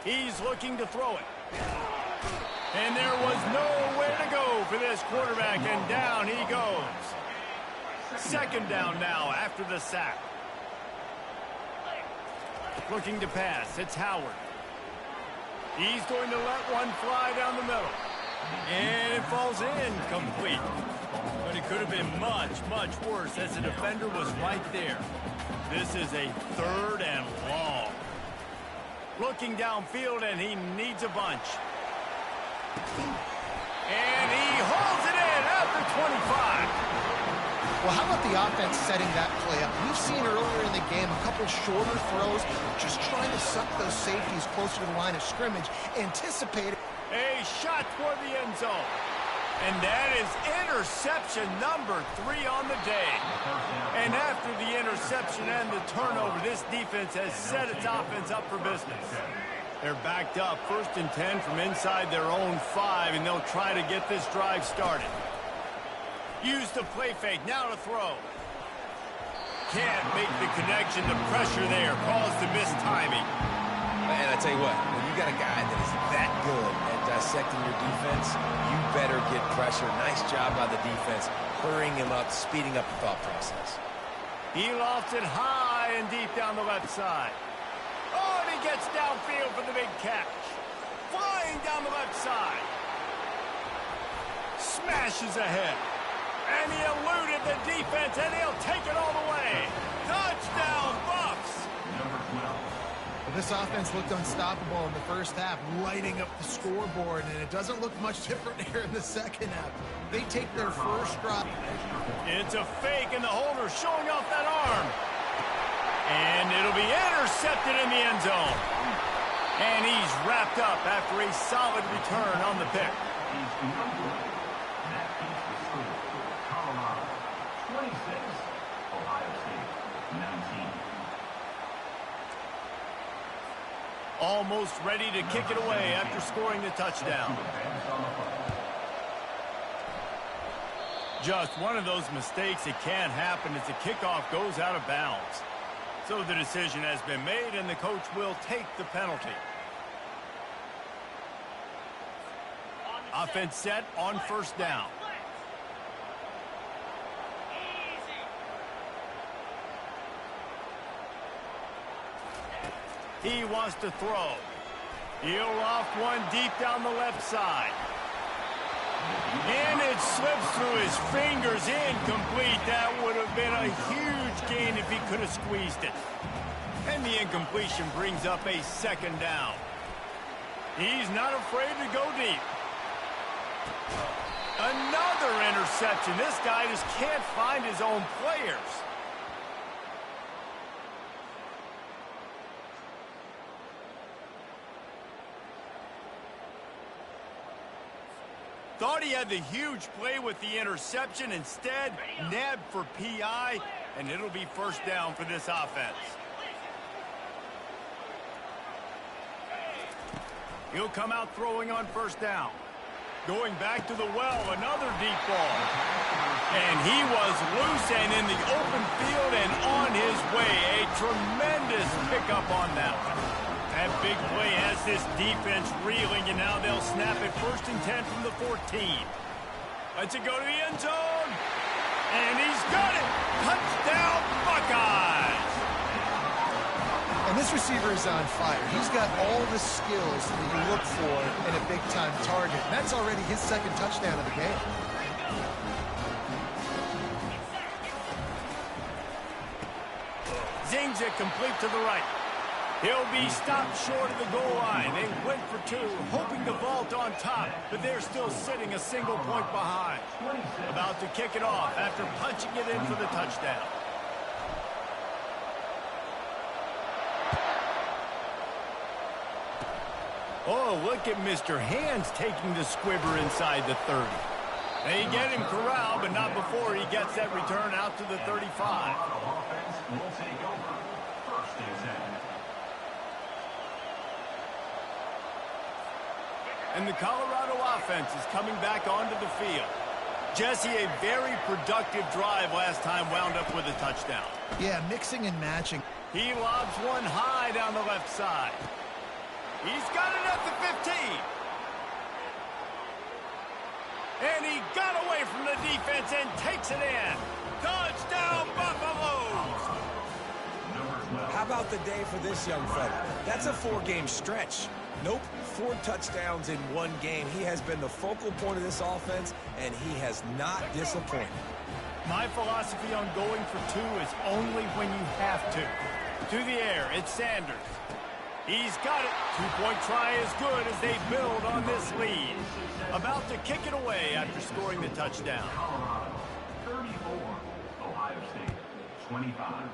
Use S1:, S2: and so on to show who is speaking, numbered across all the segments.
S1: He's looking to throw it. And there was nowhere to go for this quarterback, and down he goes. Second down now after the sack. Looking to pass. It's Howard. He's going to let one fly down the middle. And it falls incomplete. But it could have been much, much worse as the defender was right there. This is a 3rd and long. Looking downfield, and he needs a bunch. And he holds it in after 25.
S2: Well, how about the offense setting that play up? We've seen earlier in the game a couple shorter throws, just trying to suck those safeties closer to the line of scrimmage, anticipating.
S1: A shot toward the end zone. And that is interception number 3 on the day. And after the interception and the turnover, this defense has set its offense up for business. They're backed up, 1st and 10 from inside their own 5, and they'll try to get this drive started. Use the play fake, now to throw. Can't make the connection, the pressure there caused the missed timing.
S3: And I tell you what, when you got a guy that is that good at dissecting your defense, you better get pressure. Nice job by the defense, hurrying him up, speeding up the thought process.
S1: He lofts it high and deep down the left side. Oh, and he gets downfield for the big catch. Flying down the left side. Smashes ahead. And he eluded the defense, and he'll take it all the way. Touchdown, Buffs!
S2: This offense looked unstoppable in the first half, lighting up the scoreboard, and it doesn't look much different here in the second half. They take their first drop.
S1: It's a fake, and the holder showing off that arm. And it'll be intercepted in the end zone. And he's wrapped up after a solid return on the pick. Almost ready to kick it away after scoring the touchdown. Just one of those mistakes that can't happen as the kickoff goes out of bounds. So the decision has been made, and the coach will take the penalty. Offense set on 1st down. He wants to throw. He'll loft one deep down the left side. And it slips through his fingers, incomplete. That would have been a huge gain if he could have squeezed it. And the incompletion brings up a 2nd down. He's not afraid to go deep. Another interception. This guy just can't find his own players. Thought he had the huge play with the interception. Instead, nabbed for PI, and it'll be 1st down for this offense. He'll come out throwing on 1st down. Going back to the well, another deep ball. And he was loose and in the open field and on his way. A tremendous pickup on that one. That big play has this defense reeling, and now they'll snap it 1st and 10 from the 14. Let's it go to the end zone. And he's got it. Touchdown, Buckeyes.
S2: And this receiver is on fire. He's got all the skills that you look for in a big-time target. That's already his 2nd touchdown of the game.
S1: Zings it complete to the right. He'll be stopped short of the goal line. They went for 2, hoping to vault on top, but they're still sitting a single point behind. About to kick it off after punching it in for the touchdown. Oh, look at Mr. Hands taking the squibber inside the 30. They get him corralled, but not before he gets that return out to the 35. And the Colorado offense is coming back onto the field. Jesse, a very productive drive last time wound up with a touchdown.
S2: Yeah, mixing and matching.
S1: He lobs one high down the left side. He's got it at the 15. And he got away from the defense and takes it in. Touchdown, Buffaloes!
S3: How about the day for this young fella? That's a 4-game stretch. Nope, 4 touchdowns in 1 game. He has been the focal point of this offense, and he has not disappointed.
S1: My philosophy on going for 2 is only when you have to. To the air, it's Sanders. He's got it. 2-point try is good as they build on this lead. About to kick it away after scoring the touchdown.
S4: 34, Ohio State, 25.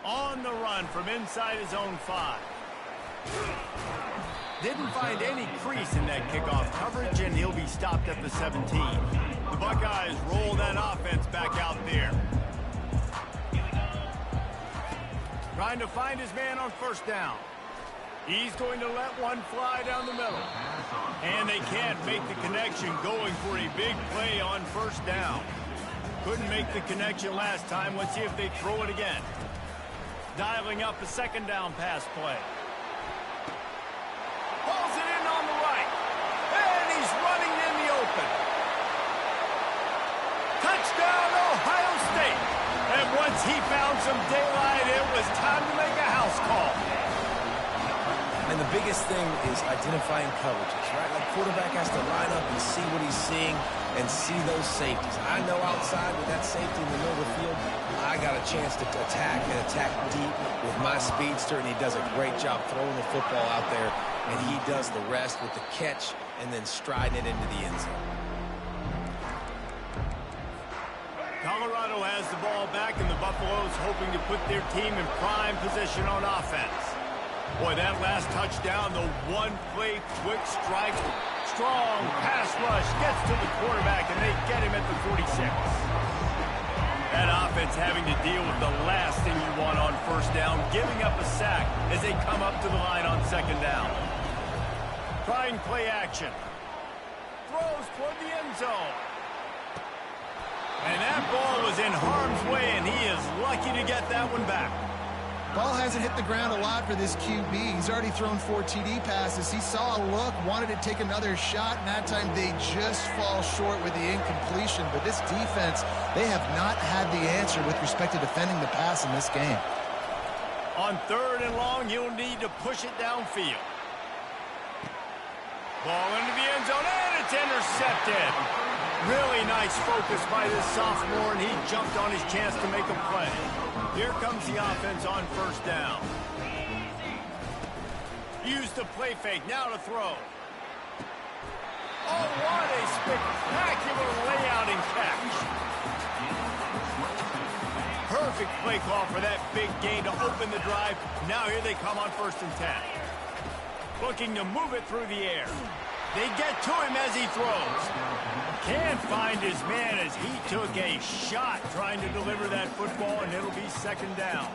S1: On the run from inside his own 5. Didn't find any crease in that kickoff coverage, and he'll be stopped at the 17. The Buckeyes roll that offense back out there. Trying to find his man on first down. He's going to let one fly down the middle. And they can't make the connection, going for a big play on first down. Couldn't make the connection last time. Let's see if they throw it again. Dialing up a second down pass play. Pulls it in on the right. And he's running in the open. Touchdown, Ohio State. And once he found some daylight, it was time to make a house call.
S3: And the biggest thing is identifying coverages, right? Like, quarterback has to line up and see what he's seeing and see those safeties. I know outside with that safety in the middle of the field, I got a chance to attack and attack deep with my speedster, and he does a great job throwing the football out there, and he does the rest with the catch and then striding it into the end zone.
S1: Colorado has the ball back, and the Buffaloes hoping to put their team in prime position on offense. Boy, that last touchdown, the one-play quick strike, strong pass rush, gets to the quarterback, and they get him at the 46. That offense having to deal with the last thing you want on first down, giving up a sack as they come up to the line on second down. Trying play action. Throws toward the end zone. And that ball was in harm's way, and he is lucky to get that one back.
S2: Ball hasn't hit the ground a lot for this QB. He's already thrown 4 TD passes. He saw a look, wanted to take another shot, and that time they just fall short with the incompletion. But this defense, they have not had the answer with respect to defending the pass in this game.
S1: On 3rd and long, you'll need to push it downfield. Ball into the end zone, and it's intercepted. Really nice focus by this sophomore, and he jumped on his chance to make a play. Here comes the offense on first down. Used the play fake, now to throw. Oh, what a spectacular layout and catch. Perfect play call for that big gain to open the drive. Now here they come on 1st and 10. Looking to move it through the air. They get to him as he throws. Can't find his man as he took a shot trying to deliver that football, and it'll be second down.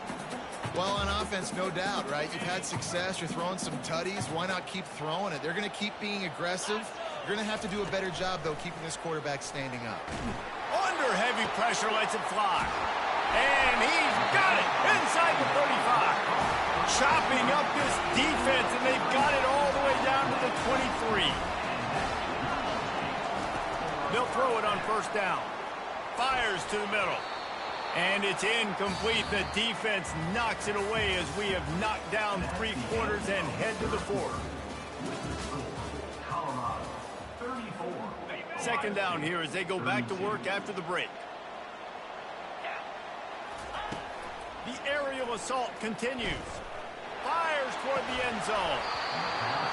S2: Well, on offense, no doubt, right? You've had success. You're throwing some tutties. Why not keep throwing it? They're going to keep being aggressive. You're going to have to do a better job, though, keeping this quarterback standing up.
S1: Under heavy pressure, lets it fly. And he's got it inside the 35. Chopping up this defense, and they've got it all the way down to the 23. They'll throw it on first down. Fires to the middle. And it's incomplete. The defense knocks it away as we have knocked down 3 quarters and head to the 4th. Second down here as they go back to work after the break. The aerial assault continues. Fires toward the end zone.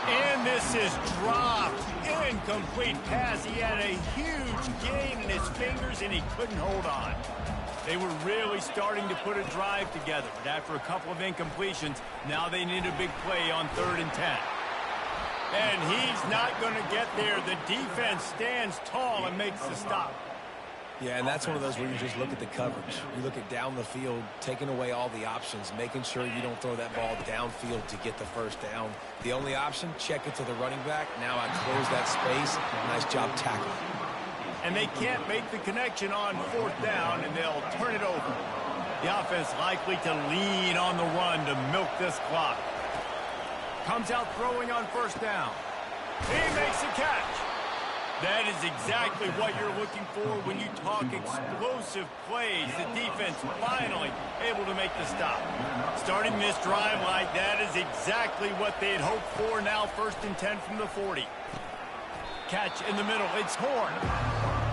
S1: And this is dropped. Incomplete pass. He had a huge gain in his fingers, and he couldn't hold on. They were really starting to put a drive together, but after a couple of incompletions, now they need a big play on 3rd and 10. And he's not going to get there. The defense stands tall and makes the stop.
S3: Yeah, and that's one of those where you just look at the coverage. You look at down the field, taking away all the options, making sure you don't throw that ball downfield to get the first down. The only option, check it to the running back. Now I close that space. Nice job tackling.
S1: And they can't make the connection on 4th down, and they'll turn it over. The offense likely to lean on the run to milk this clock. Comes out throwing on first down. He makes a catch. That is exactly what you're looking for when you talk explosive plays. The defense finally able to make the stop. Starting this drive like that is exactly what they had hoped for. Now 1st and 10 from the 40. Catch in the middle. It's Horn.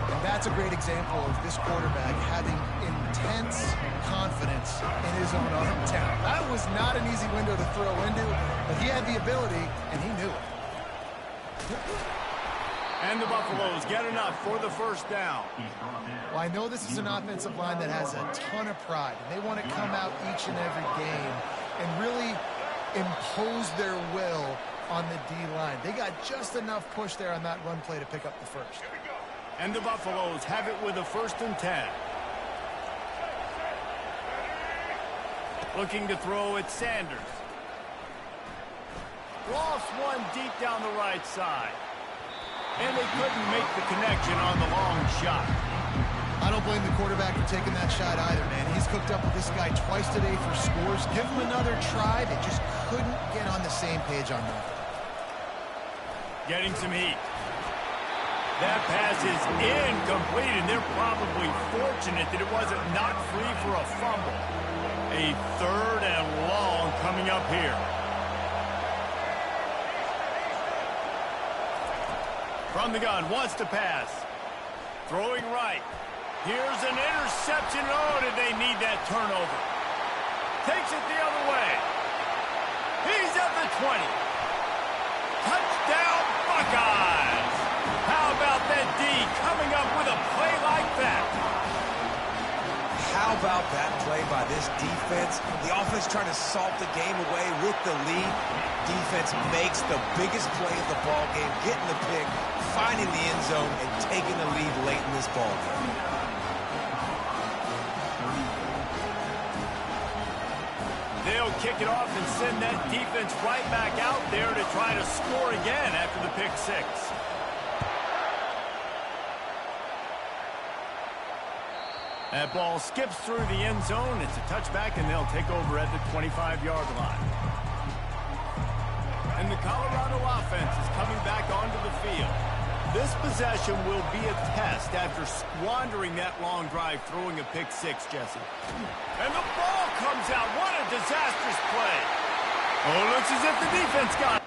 S2: And that's a great example of this quarterback having intense confidence in his own arm talent. That was not an easy window to throw into, but he had the ability, and he knew it.
S1: And the Buffaloes get enough for the first down.
S2: Well, I know this is an offensive line that has a ton of pride. And they want to come out each and every game and really impose their will on the D-line. They got just enough push there on that run play to pick up the first.
S1: And the Buffaloes have it with a 1st and 10. Looking to throw at Sanders. Lost one deep down the right side. And they couldn't make the connection on the long shot.
S2: I don't blame the quarterback for taking that shot either, man. He's cooked up with this guy twice today for scores. Give him another try. They just couldn't get on the same page on that.
S1: Getting some heat. That pass is incomplete, and they're probably fortunate that it wasn't knocked free for a fumble. A 3rd and long coming up here. From the gun, wants to pass. Throwing right. Here's an interception. Oh, did they need that turnover? Takes it the other way. He's at the 20. Touchdown, Buckeyes. How about that D coming up with a play like that?
S3: How about that play by this defense? The offense trying to salt the game away with the lead. Defense makes the biggest play of the ball game, getting the pick, finding the end zone, and taking the lead late in this ball game.
S1: They'll kick it off and send that defense right back out there to try to score again after the pick 6. That ball skips through the end zone. It's a touchback, and they'll take over at the 25-yard line. And the Colorado offense is coming back onto the field. This possession will be a test after squandering that long drive, throwing a pick 6, Jesse. And the ball comes out. What a disastrous play. Oh, looks as if the defense got it.